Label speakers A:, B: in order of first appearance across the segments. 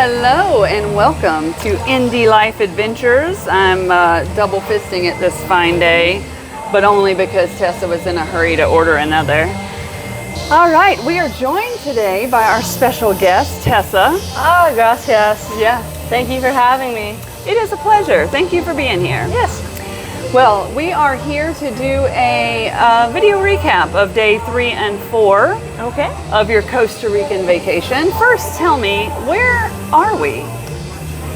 A: hello and welcome to Indie Life Adventures. I'm double fisting it this fine day, but only because Tessa was in a hurry to order another. All right, we are joined today by our special guest, Tessa.
B: Ah, gracias.
A: Yeah,
B: Thank you for having me.
A: it is a pleasure. Thank you for being here.
B: Yes.
A: Well, we are here to do a video recap of day 3 and 4
B: Okay.
A: of your Costa Rican vacation. First, tell me, where are we?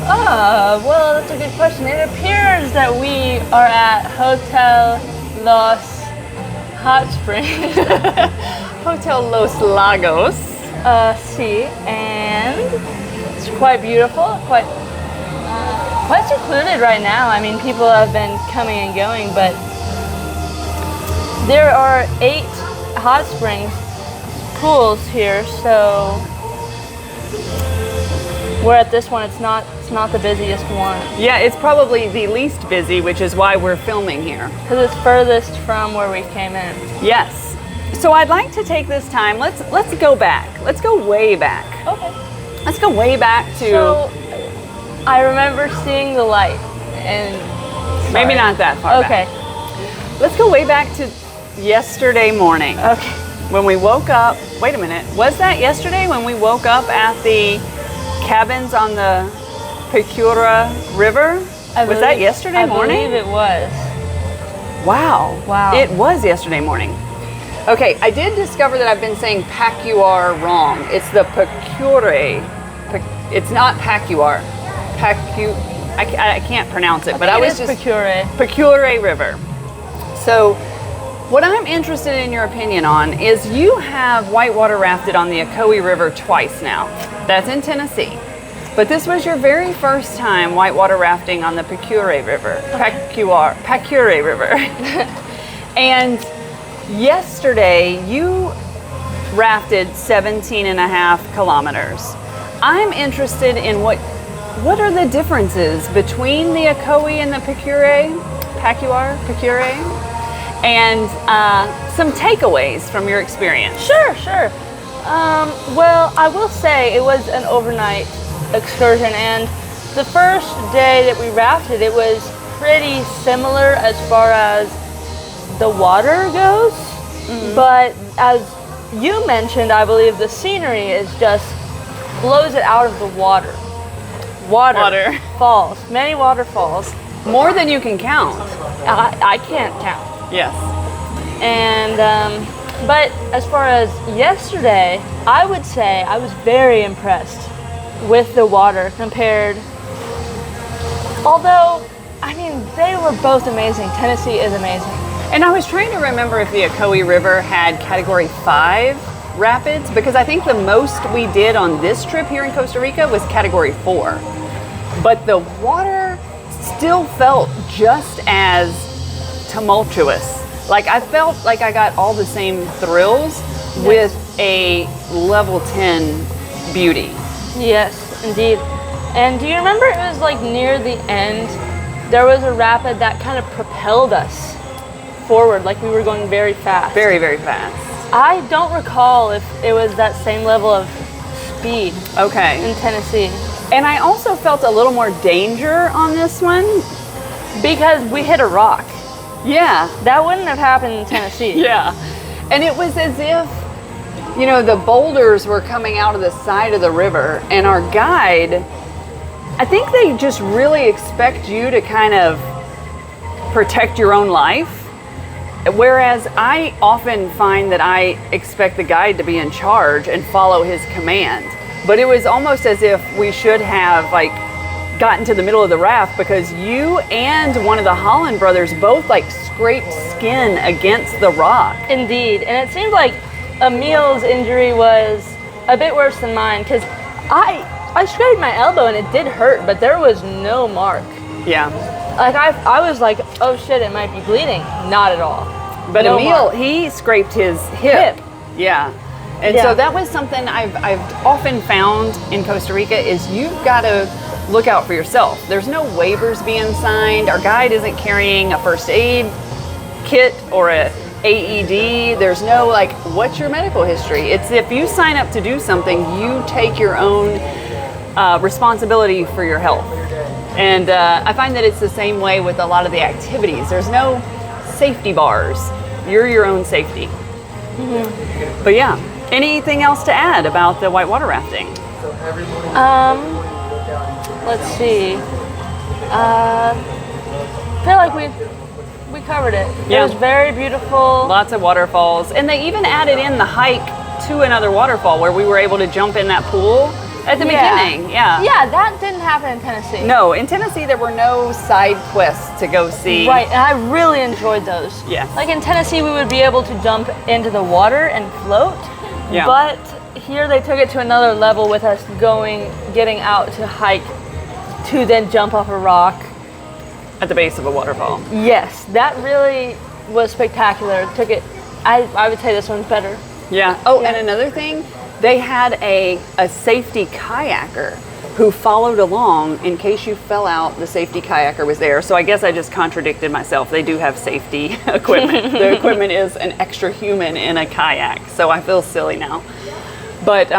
B: Well, that's a good question. It appears that we are at Hotel Los Hot Springs.
A: Hotel Los Lagos.
B: See, and it's quite beautiful, quite secluded right now. I mean, people have been coming and going, but there are 8 hot springs pools here, so we're at this one. It's not the busiest one
A: Yeah, it's probably the least busy, which is why we're filming here.
B: because it's furthest from where we came in.
A: Yes. So I'd like to take this time. Let's go back. Let's go way back.
B: Okay.
A: Let's go way back to
B: So I remember seeing the light, and
A: maybe not that far
B: okay.
A: back. Let's go way back to yesterday morning.
B: Okay.
A: When we woke up. Wait a minute. Was that yesterday when we woke up at the cabins on the Pacuare River? Was that yesterday morning?
B: I believe it was.
A: Wow.
B: Wow.
A: It was yesterday morning. Okay, I did discover that I've been saying Pacuare wrong. It's the Pacuare. It's not Pacuare. I can't pronounce it, but I was just
B: Pacuare.
A: Pacuare River. So, what I'm interested in your opinion on is you have whitewater rafted on the Ocoee River twice now. That's in Tennessee. But this was your very first time whitewater rafting on the Pacuare River. Pacuare River. And yesterday you rafted 17.5 kilometers. I'm interested in what are the differences between the Ocoee and the Pacuare, and some takeaways from your experience.
B: Sure. Well, I will say it was an overnight excursion, and the first day that we rafted, it was pretty similar as far as the water goes. But as you mentioned, I believe the scenery is just blows it out of the water. Water. Falls. Many waterfalls.
A: More than you can count.
B: I can't count.
A: Yes.
B: And but as far as yesterday, I would say I was very impressed with the water compared. Although, I mean, they were both amazing. Tennessee is amazing.
A: And I was trying to remember if the Ocoee River had Category 5 rapids, because I think the most we did on this trip here in Costa Rica was Category 4. But the water still felt just as tumultuous. Like I felt like I got all the same thrills with a level 10 beauty.
B: Yes, indeed. And do you remember it was like near the end, there was a rapid that kind of propelled us forward, like we were going very fast.
A: Very, very fast.
B: I don't recall if it was that same level of speed
A: Okay.
B: in Tennessee.
A: And I also felt a little more danger on this one.
B: Because we hit a rock.
A: Yeah.
B: That wouldn't have happened in Tennessee.
A: Yeah. And it was as if, you know, the boulders were coming out of the side of the river, and our guide, I think they just really expect you to kind of protect your own life. Whereas I often find that I expect the guide to be in charge and follow his command. But it was almost as if we should have like gotten to the middle of the raft, because you and one of the Holland brothers both like scraped skin against the rock.
B: Indeed. And it seemed like Emil's injury was a bit worse than mine, because I scraped my elbow and it did hurt, but there was no mark.
A: Yeah.
B: Like I was like, oh shit, it might be bleeding. Not at all.
A: But
B: No
A: Emil,
B: mark.
A: he scraped his hip. Yeah. And
B: Yeah.
A: so that was something I've often found in Costa Rica is you've got to look out for yourself. There's no waivers being signed. Our guide isn't carrying a first aid kit or a AED. There's no like, what's your medical history? It's if you sign up to do something, you take your own responsibility for your health. And I find that it's the same way with a lot of the activities. There's no safety bars. You're your own safety. But yeah, anything else to add about the whitewater rafting?
B: Let's see. I feel like we covered it.
A: Yeah.
B: It was very beautiful.
A: Lots of waterfalls. And they even added in the hike to another waterfall where we were able to jump in that pool at the beginning. Yeah.
B: Yeah, that didn't happen in Tennessee.
A: No, in Tennessee there were no side quests to go see.
B: Right, and I really enjoyed those.
A: Yeah.
B: Like in Tennessee, we would be able to jump into the water and float.
A: Yeah.
B: But here they took it to another level with us getting out to hike to then jump off a rock.
A: At the base of a waterfall.
B: Yes, that really was spectacular. I would say this one's better.
A: Yeah. Oh, and another thing, they had a safety kayaker who followed along in case you fell out. The safety kayaker was there. So I guess I just contradicted myself. They do have safety equipment. The equipment is an extra human in a kayak. So I feel silly now. But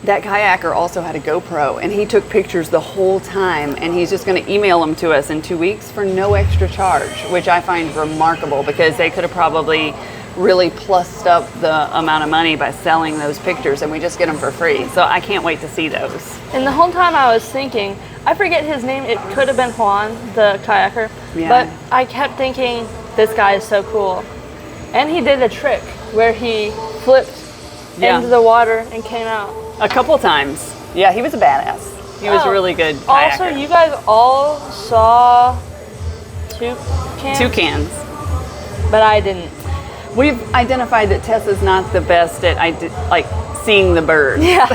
A: that kayaker also had a GoPro, and he took pictures the whole time, and he's just going to email them to us in 2 weeks for no extra charge, which I find remarkable because they could have probably really plussed up the amount of money by selling those pictures, and we just get them for free. So I can't wait to see those.
B: And the whole time I was thinking, I forget his name, it could have been Juan, the kayaker,
A: Yeah.
B: but I kept thinking, this guy is so cool. And he did a trick where he flipped into the water and came out.
A: A couple times. Yeah, he was a badass. He was a really good kayaker.
B: Also, you guys all saw toucans?
A: Toucans.
B: But I didn't.
A: We've identified that Tessa's not the best at seeing the birds.
B: Yeah.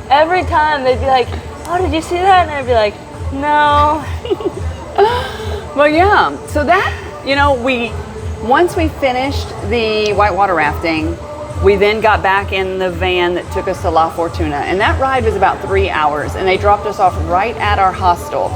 B: Every time they'd be like, oh, did you see that? And I'd be like, no.
A: Well, yeah. So that, once we finished the whitewater rafting, we then got back in the van that took us to La Fortuna. And that ride was about 3 hours. And they dropped us off right at our hostel.